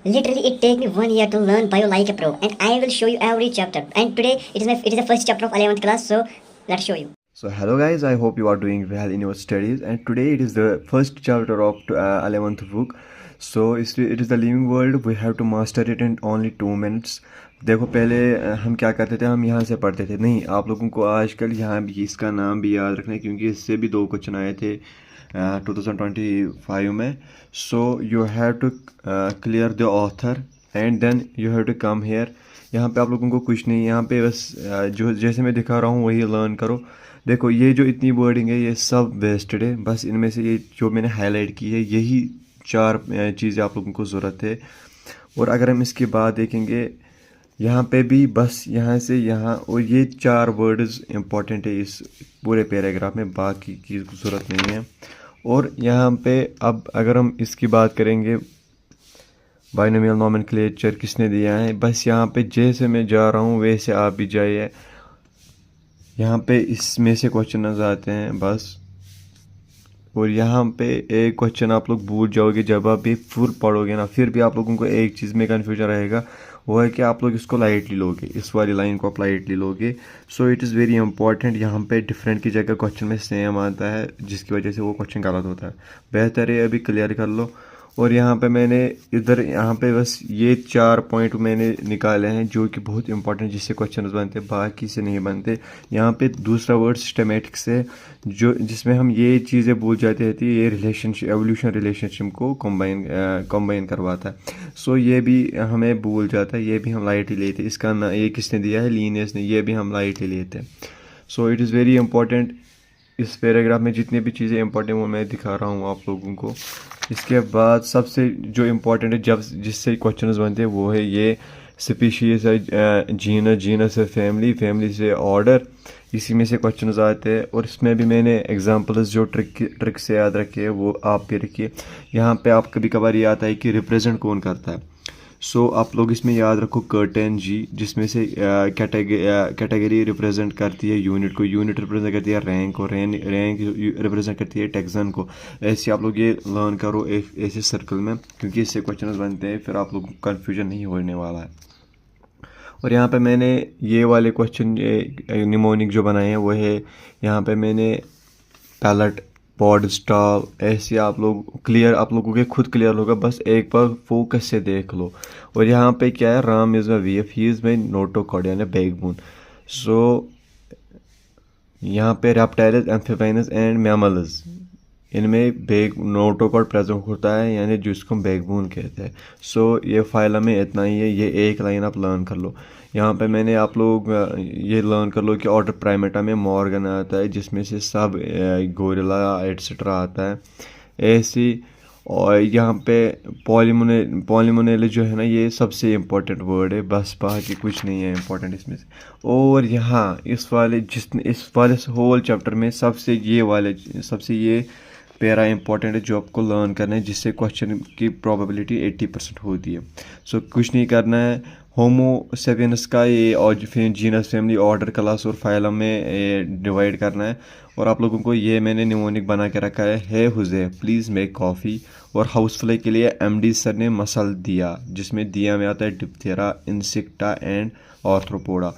Literally, it take me 1 year to learn bio like a pro, and I will show you every chapter. And today, it is the first chapter of 11th class, so let's show you. So hello guys, I hope you are doing well in your studies, and today it is the first chapter of 11th book. So it is the living world. We have to master it in only 2 minutes. देखो पहले हम क्या करते थे, हम यहाँ से पढ़ते थे। नहीं, आप लोगों को आजकल यहाँ भी इसका नाम भी याद रखना है, क्योंकि इससे भी 2 क्वेश्चन आए थे 2025 में। So you have to clear the author and then you have to come here. यहाँ पे आप लोगों को कुछ नहीं, यहाँ पे बस जो जैसे मैं दिखा रहा हूँ वही लर्न करो। देखो ये जो इतनी वर्डिंग है ये सब वेस्टेड है, बस इनमें से ये जो मैंने हाईलाइट की है यही 4 चीज़ें आप लोगों को ज़रूरत है। और अगर हम इसके बाद देखेंगे यहाँ पे भी बस यहाँ से यहाँ, और ये 4 वर्ड्स इंपॉर्टेंट है इस पूरे पैराग्राफ में, बाकी की ज़रूरत नहीं है। और यहाँ पे अब अगर हम इसकी बात करेंगे बाइनोमियल नोमेनक्लेचर किसने दिया है, बस यहाँ पे जैसे मैं जा रहा हूँ वैसे आप भी जाइए। यहाँ पे इसमें से क्वेश्चन आते हैं बस, और यहाँ पे एक क्वेश्चन आप लोग भूल जाओगे जब आप ये फुल पढ़ोगे ना, फिर भी आप लोगों को एक चीज़ में कन्फ्यूजन रहेगा, वो है कि आप लोग इसको लाइटली लोगे, इस वाली लाइन को आप लाइटली लोगे। So it is very important. यहाँ पे डिफरेंट की जगह क्वेश्चन में सेम आता है, जिसकी वजह से वो क्वेश्चन गलत होता है। बेहतर है अभी क्लियर कर लो। और यहाँ पे मैंने यहाँ पे बस ये 4 पॉइंट मैंने निकाले हैं जो कि बहुत इंपॉर्टेंट, जिससे क्वेश्चन बनते, बाकी से नहीं बनते। यहाँ पे दूसरा वर्ड सिस्टमेटिक्स है, जो जिसमें हम ये चीज़ें भूल जाते थे, ये रिलेशनशिप, एवोल्यूशन रिलेशनशिप को कंबाइन करवाता है। सो ये भी हमें भूल जाता है, ये भी हम लाइट ही लेते। इसका ना ये किसने दिया है, लीनियस ने, ये भी हम लाइट ही लेते हैं। So it is very important. इस पैराग्राफ में जितनी भी चीज़ें इंपॉर्टेंट वो मैं दिखा रहा हूँ आप लोगों को। इसके बाद सबसे जो इम्पोर्टेंट है जब जिससे क्वेश्चंस बनते हैं वो है ये स्पीशीज है, जीनस है फैमिली, फैमिली से ऑर्डर, इसी में से क्वेश्चंस आते हैं। और इसमें भी मैंने एग्जांपल्स जो ट्रिक से याद रखे हैं वो आप भी रखिए। यहाँ पे आप कभी कभार ये आता है कि रिप्रेजेंट कौन करता है। सो आप लोग इसमें याद रखो कर्टेन जी, जिसमें से कैटेगरी रिप्रेजेंट करती है यूनिट को, यूनिट रिप्रेजेंट करती है रैंक को, रैंक रिप्रेजेंट करती है टैक्सन को। ऐसे आप लोग ये लर्न करो एक ऐसे सर्कल में, क्योंकि इससे क्वेश्चन बनते हैं, फिर आप लोग को कन्फ्यूजन नहीं होने वाला है। और यहाँ पे मैंने ये वाले क्वेश्चन निमोनिक जो बनाए हैं वो है, यहाँ पे मैंने पैलेट, पॉड, स्टॉल, ऐसे आप लोग क्लियर, आप लोगों के खुद क्लियर होगा, बस एक बार फोकस से देख लो। और यहाँ पे क्या है, Ram is my VF, he is my notochord यानी बैकबोन। सो यहाँ पे रेप्टाइल्स, एम्फीबियंस एंड मैमल्स, इनमें नोटोकॉर्ड प्रेजेंट होता है, यानी जिसको हम बैकबोन कहते हैं। सो ये फाइल में इतना ही है, ये एक लाइन आप लर्न कर लो। यहाँ पे मैंने आप लोग ये लर्न कर लो कि ऑर्डर प्राइमेटा में मॉर्गन आता है, जिसमें से सब गोरिल्ला एटसेट्रा आता है ऐसी। और यहाँ पे पॉलीमोनेल जो है ना, ये सबसे इम्पोर्टेंट वर्ड है, बस बाकी कुछ नहीं है इम्पोर्टेंट इसमें से। और यहाँ इस वाले होल चैप्टर में सबसे ये पैरा इंपॉर्टेंट है जो आपको लर्न करना है, जिससे क्वेश्चन की प्रोबेबिलिटी 80% होती है। सो कुछ नहीं करना है, होमो सेपियंस का ये और जीनस, फैमिली, ऑर्डर, क्लास और फाइलम में डिवाइड करना है। और आप लोगों को ये मैंने निमोनिक बना के रखा है हुज़े प्लीज़ मेक कॉफ़ी। और हाउसफ्लाई के लिए एमडी सर ने मसल दिया, जिसमें दिया में आता है डिप्थेरा, इंसेक्टा एंड ऑर्थ्रोपोडा।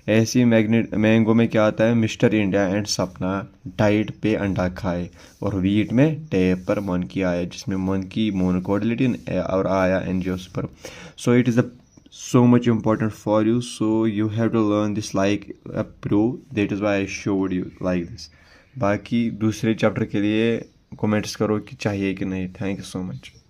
ऐसी मैंगो में क्या आता है, मिस्टर इंडिया एंड सपना डाइट पे अंडा खाए। और वीट में टैप पर मंकी आया, जिसमें मंकी मोनोकोडिलिटी और आया angiosperm. So it is the so much important for you, so you have to learn this like a pro, that is why I showed you like this। बाकी दूसरे chapter के लिए comments करो कि चाहिए कि नहीं। Thank you so much.